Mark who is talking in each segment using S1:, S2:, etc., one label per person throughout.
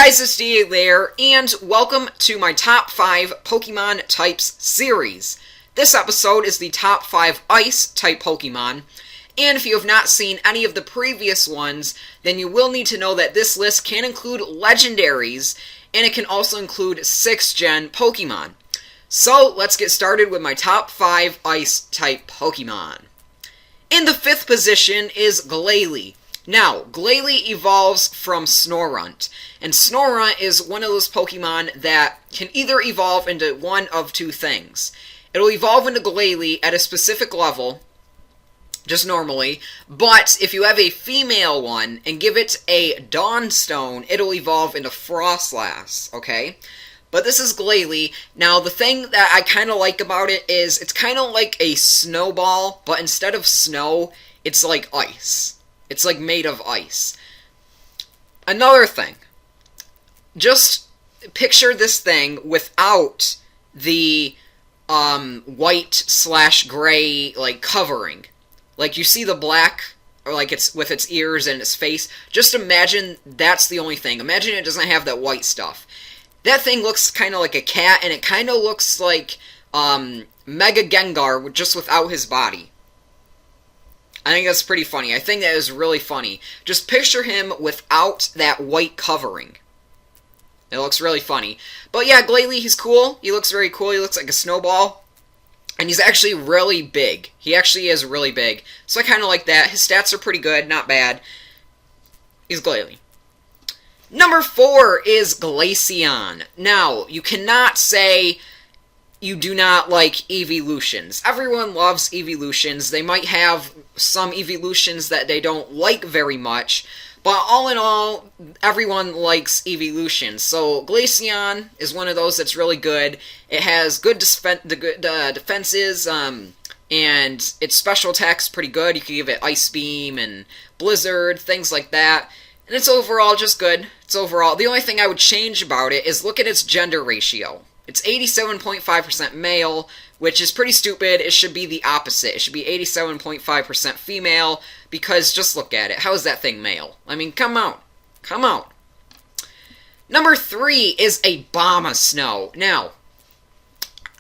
S1: guys, it's leer, and welcome to my top 5 Pokemon types series. This episode is the top 5 ice type Pokemon, and if you have not seen any of the previous ones, then you will need to know that this list can include legendaries, and it can also include 6th gen Pokemon. So let's get started with my top 5 ice type Pokemon. In the 5th position is Glalie. Now, Glalie evolves from Snorunt, and Snorunt is one of those Pokemon that can either evolve into one of two things. It'll evolve into Glalie at a specific level, just normally, but if you have a female one and give it a Dawnstone, it'll evolve into froslass, okay? But this is Glalie. Now, the thing that I kind of like about it is it's kind of like a snowball, but instead of snow, it's like ice. It's like made of ice. Another thing, just picture this thing without the white/gray like covering. Like you see the black, or like it's with its ears and its face. Just imagine that's the only thing. Imagine it doesn't have that white stuff. That thing looks kind of like a cat, and it kind of looks like Mega Gengar just without his body. I think that's pretty funny. I think that is really funny. Just picture him without that white covering. It looks really funny. But yeah, Glalie, he's cool. He looks very cool. He looks like a snowball. And he's actually really big. He actually is really big. So I kind of like that. His stats are pretty good. Not bad. He's Glalie. Number 4 is Glaceon. Now, you cannot say you do not like evolutions. Everyone loves evolutions. They might have some evolutions that they don't like very much, but all in all, everyone likes evolutions. So Glaceon is one of those that's really good. It has good defenses, and its special attack's pretty good. You can give it Ice Beam and Blizzard, things like that. And it's overall just good. It's overall. The only thing I would change about it is look at its gender ratio. It's 87.5% male, which is pretty stupid. It should be the opposite. It should be 87.5% female, because just look at it. How is that thing male? I mean, come on. Come on. Number 3 is Abomasnow. Now,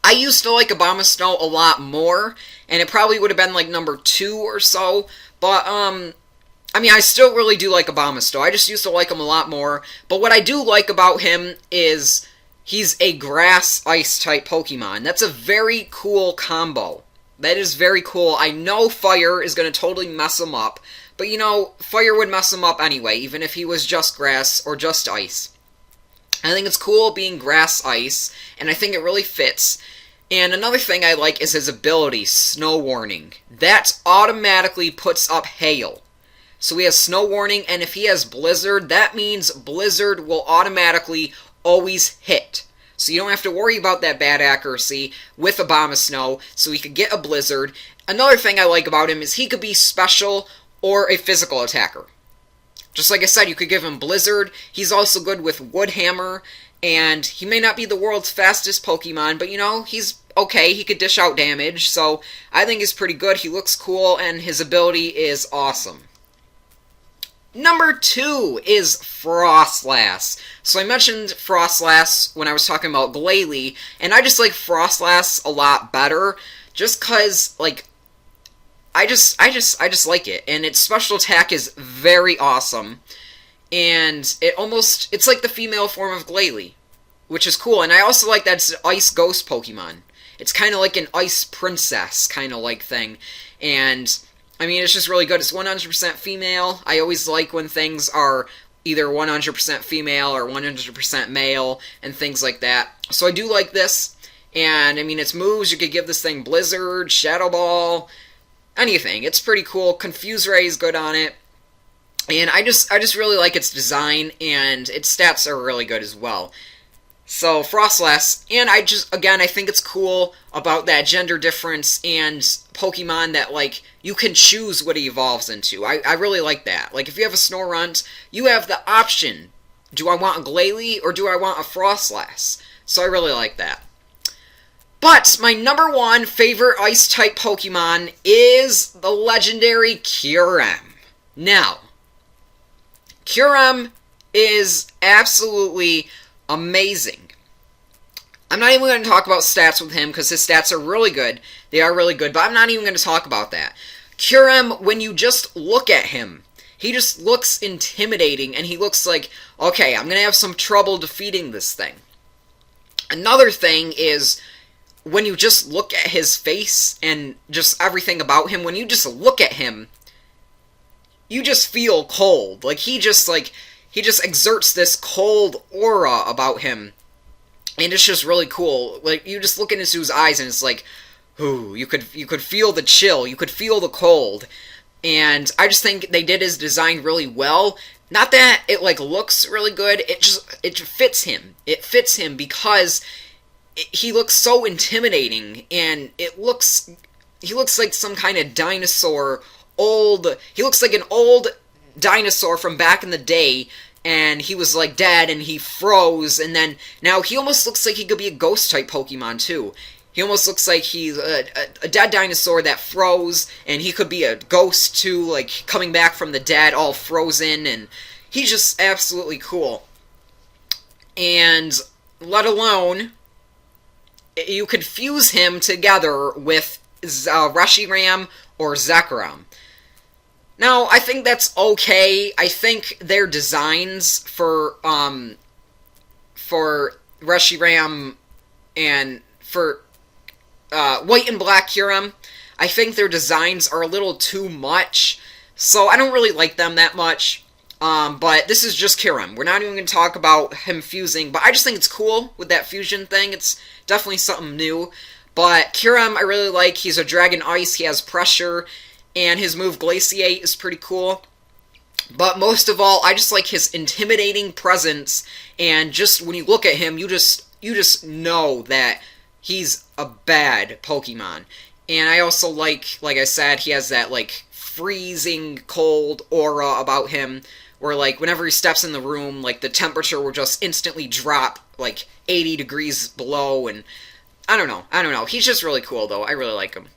S1: I used to like Abomasnow a lot more, and it probably would have been like number 2 or so, but, I mean, I still really do like Abomasnow. I just used to like him a lot more, but what I do like about him is he's a grass-ice type Pokemon. That's a very cool combo. That is very cool. I know fire is going to totally mess him up, but you know, fire would mess him up anyway, even if he was just grass or just ice. I think it's cool being grass-ice, and I think it really fits. And another thing I like is his ability, Snow Warning. That automatically puts up hail. So he has Snow Warning, and if he has Blizzard, that means Blizzard will automatically always hit. So you don't have to worry about that bad accuracy with Abomasnow, so he could get a Blizzard. Another thing I like about him is he could be special or a physical attacker. Just like I said, you could give him Blizzard. He's also good with Wood Hammer, and he may not be the world's fastest Pokemon, but you know, he's okay. He could dish out damage, so I think he's pretty good. He looks cool, and his ability is awesome. Number 2 is Froslass. So I mentioned Froslass when I was talking about Glalie, and I just like Froslass a lot better, just cause like I just like it, and its special attack is very awesome, and it's like the female form of Glalie, which is cool. And I also like that it's an ice ghost Pokemon. It's kind of like an ice princess kind of like thing, and I mean, it's just really good. It's 100% female. I always like when things are either 100% female or 100% male and things like that. So I do like this. And, I mean, its moves, you could give this thing Blizzard, Shadow Ball, anything. It's pretty cool. Confuse Ray is good on it. And I just really like its design, and its stats are really good as well. So, Froslass, and I think it's cool about that gender difference and Pokemon that, like, you can choose what he evolves into. I really like that. Like, if you have a Snorunt, you have the option. Do I want a Glalie or do I want a Froslass? So I really like that. But my number 1 favorite Ice-type Pokemon is the legendary Cureem. Now, Cureem is absolutely amazing. I'm not even going to talk about stats with him because his stats are really good. They are really good, but I'm not even going to talk about that. Cureem, when you just look at him, he just looks intimidating, and he looks like, okay, I'm going to have some trouble defeating this thing. Another thing is, when you just look at his face and just everything about him, when you just look at him, you just feel cold. He just exerts this cold aura about him. And it's just really cool. You just look into his eyes, and it's like, ooh, you could feel the chill, you could feel the cold. And I just think they did his design really well. Not that it looks really good, it fits him. It fits him because he looks so intimidating, and he looks like some kind of dinosaur, he looks like an old dinosaur from back in the day, and he was dead, and he froze, and then now he almost looks like he could be a ghost type Pokemon too. He almost looks like he's a dead dinosaur that froze, and he could be a ghost too, coming back from the dead, all frozen, and he's just absolutely cool. And let alone, you could fuse him together with Reshiram or Zekrom. Now, I think that's okay. I think their designs for Reshiram and for White and Black Cureem, I think their designs are a little too much, so I don't really like them that much. But this is just Cureem. We're not even going to talk about him fusing, but I just think it's cool with that fusion thing. It's definitely something new. But Cureem, I really like. He's a Dragon Ice, he has pressure, and his move Glaciate is pretty cool. But most of all, I just like his intimidating presence, and just when you look at him, you just know that he's a bad Pokemon. And I also like I said, he has that, freezing cold aura about him, where, whenever he steps in the room, the temperature will just instantly drop, 80 degrees below, and I don't know. He's just really cool, though. I really like him.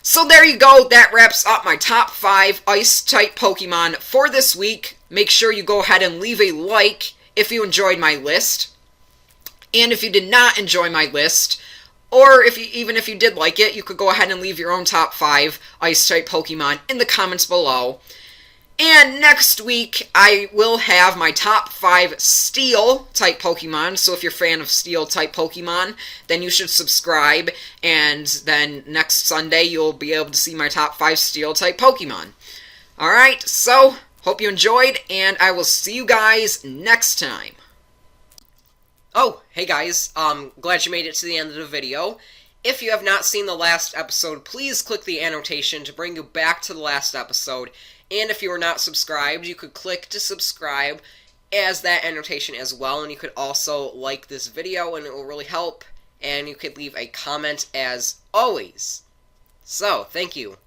S1: So there you go. That wraps up my top 5 Ice-type Pokemon for this week. Make sure you go ahead and leave a like if you enjoyed my list. And if you did not enjoy my list, or even if you did like it, you could go ahead and leave your own top 5 Ice-type Pokemon in the comments below. And next week, I will have my top 5 Steel-type Pokemon, so if you're a fan of Steel-type Pokemon, then you should subscribe, and then next Sunday, you'll be able to see my top 5 Steel-type Pokemon. Alright, so, hope you enjoyed, and I will see you guys next time. Oh, hey guys, glad you made it to the end of the video. If you have not seen the last episode, please click the annotation to bring you back to the last episode. And if you are not subscribed, you could click to subscribe as that annotation as well. And you could also like this video, and it will really help. And you could leave a comment as always. So, thank you.